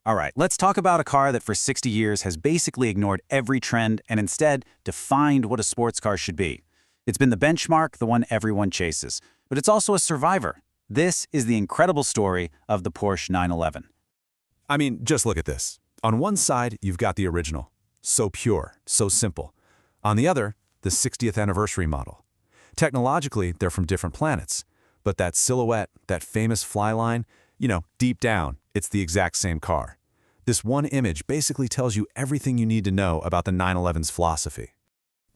All right, let's talk about a car that for 60 years has basically ignored every trend and instead defined what a sports car should be. It's been the benchmark, the one everyone chases, but it's also a survivor. This is the incredible story of the Porsche 911. I mean, just look at this. On one side, you've got the original. So pure, so simple. On the other, the 60th anniversary model. Technologically, they're from different planets. But that silhouette, that famous fly line, deep down, it's the exact same car. This one image basically tells you everything you need to know about the 911's philosophy.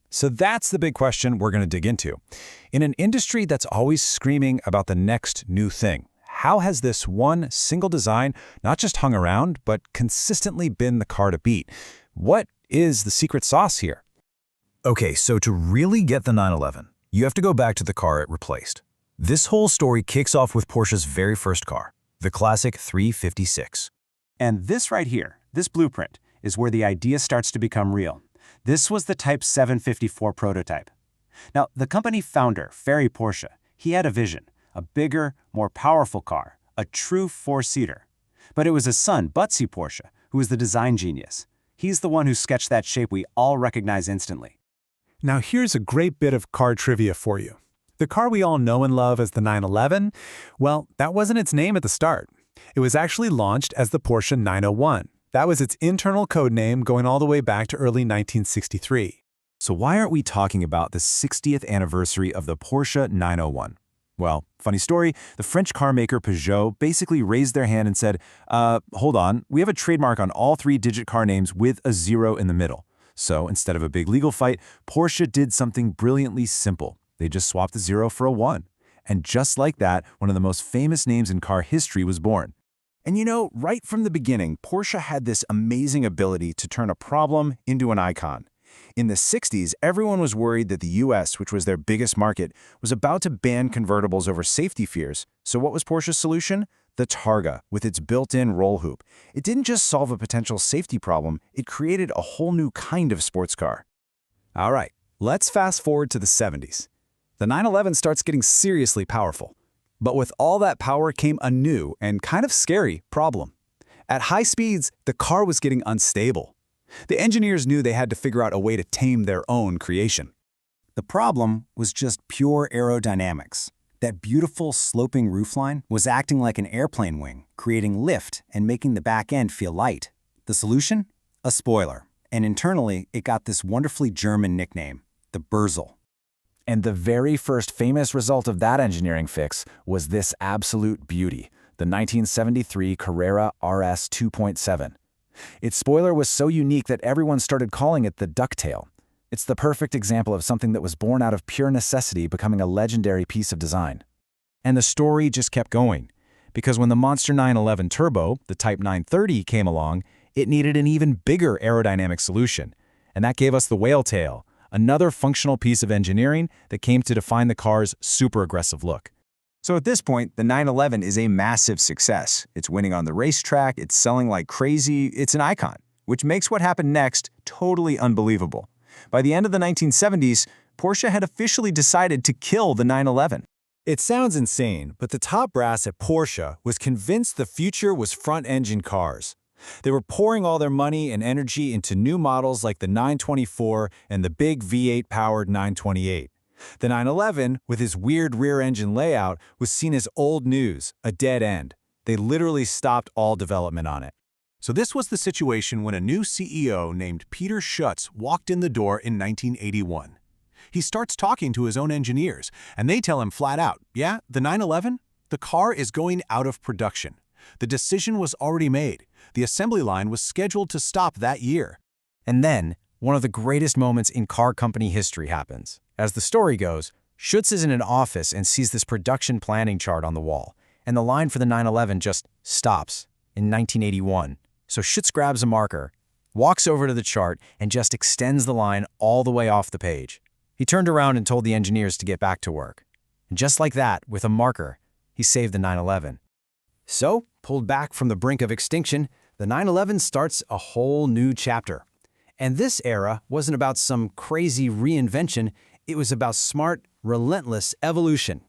So that's the big question we're going to dig into. In an industry that's always screaming about the next new thing, how has this one single design not just hung around, but consistently been the car to beat? What is the secret sauce here? Okay, so to really get the 911, you have to go back to the car it replaced. This whole story kicks off with Porsche's very first car, the classic 356. And this right here, this blueprint, is where the idea starts to become real. This was the Type 754 prototype. Now, the company founder, Ferry Porsche, he had a vision, a bigger, more powerful car, a true four-seater. But it was his son, Butsy Porsche, who was the design genius. He's the one who sketched that shape we all recognize instantly. Now here's a great bit of car trivia for you. The car we all know and love as the 911, well, that wasn't its name at the start. It was actually launched as the Porsche 901. That was its internal code name going all the way back to early 1963. So why aren't we talking about the 60th anniversary of the Porsche 901? Well, funny story, the French car maker Peugeot basically raised their hand and said, hold on, we have a trademark on all three-digit car names with a 0 in the middle. So instead of a big legal fight, Porsche did something brilliantly simple. They just swapped the 0 for a 1. And just like that, one of the most famous names in car history was born. And right from the beginning, Porsche had this amazing ability to turn a problem into an icon. In the 60s, everyone was worried that the US, which was their biggest market, was about to ban convertibles over safety fears. So what was Porsche's solution? The Targa, with its built-in roll hoop. It didn't just solve a potential safety problem, it created a whole new kind of sports car. All right, let's fast forward to the 70s. The 911 starts getting seriously powerful. But with all that power came a new and kind of scary problem. At high speeds, the car was getting unstable. The engineers knew they had to figure out a way to tame their own creation. The problem was just pure aerodynamics. That beautiful sloping roofline was acting like an airplane wing, creating lift and making the back end feel light. The solution? A spoiler. And internally, it got this wonderfully German nickname, the Bürzel. And the very first famous result of that engineering fix was this absolute beauty, the 1973 Carrera RS 2.7. Its spoiler was so unique that everyone started calling it the Ducktail. It's the perfect example of something that was born out of pure necessity becoming a legendary piece of design. And the story just kept going, because when the Monster 911 Turbo, the Type 930, came along, it needed an even bigger aerodynamic solution. And that gave us the Whale Tail, another functional piece of engineering that came to define the car's super aggressive look. So at this point, the 911 is a massive success. It's winning on the racetrack, it's selling like crazy, it's an icon, which makes what happened next totally unbelievable. By the end of the 1970s, Porsche had officially decided to kill the 911. It sounds insane, but the top brass at Porsche was convinced the future was front-engine cars. They were pouring all their money and energy into new models like the 924 and the big V8-powered 928. The 911, with its weird rear-engine layout, was seen as old news, a dead end. They literally stopped all development on it. So this was the situation when a new CEO named Peter Schutz walked in the door in 1981. He starts talking to his own engineers, and they tell him flat out, yeah, the 911, the car is going out of production. The decision was already made. The assembly line was scheduled to stop that year. And then, one of the greatest moments in car company history happens. As the story goes, Schutz is in an office and sees this production planning chart on the wall, and the line for the 911 just stops in 1981. So Schutz grabs a marker, walks over to the chart, and just extends the line all the way off the page. He turned around and told the engineers to get back to work. And just like that, with a marker, he saved the 911. So, pulled back from the brink of extinction, the 911 starts a whole new chapter. And this era wasn't about some crazy reinvention, it was about smart, relentless evolution.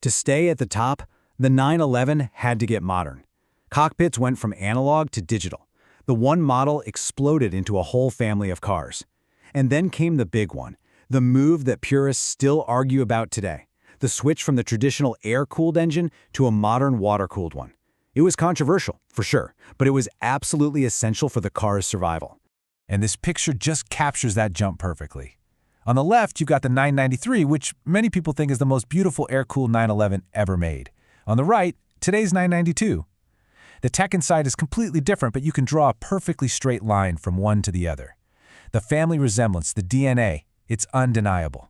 To stay at the top, the 911 had to get modern. Cockpits went from analog to digital. The one model exploded into a whole family of cars. And then came the big one, the move that purists still argue about today, the switch from the traditional air-cooled engine to a modern water-cooled one. It was controversial, for sure, but it was absolutely essential for the car's survival. And this picture just captures that jump perfectly. On the left, you've got the 993, which many people think is the most beautiful air-cooled 911 ever made. On the right, today's 992. The tech inside is completely different, but you can draw a perfectly straight line from one to the other. The family resemblance, the DNA, it's undeniable.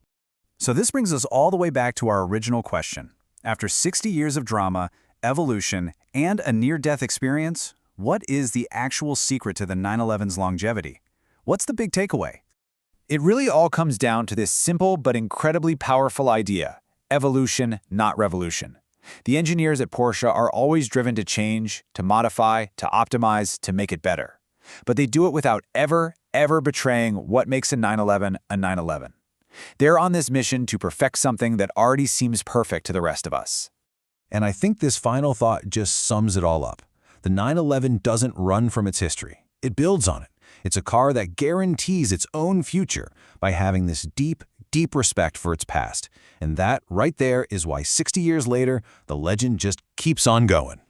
So this brings us all the way back to our original question. After 60 years of drama, evolution, and a near-death experience, what is the actual secret to the 911's longevity? What's the big takeaway? It really all comes down to this simple but incredibly powerful idea: evolution, not revolution. The engineers at Porsche are always driven to change, to modify, to optimize, to make it better. But they do it without ever betraying what makes a 911 a 911. They're on this mission to perfect something that already seems perfect to the rest of us. And I think this final thought just sums it all up. The 911 doesn't run from its history. It builds on it. It's a car that guarantees its own future by having this deep respect for its past. And that right there is why 60 years later, the legend just keeps on going.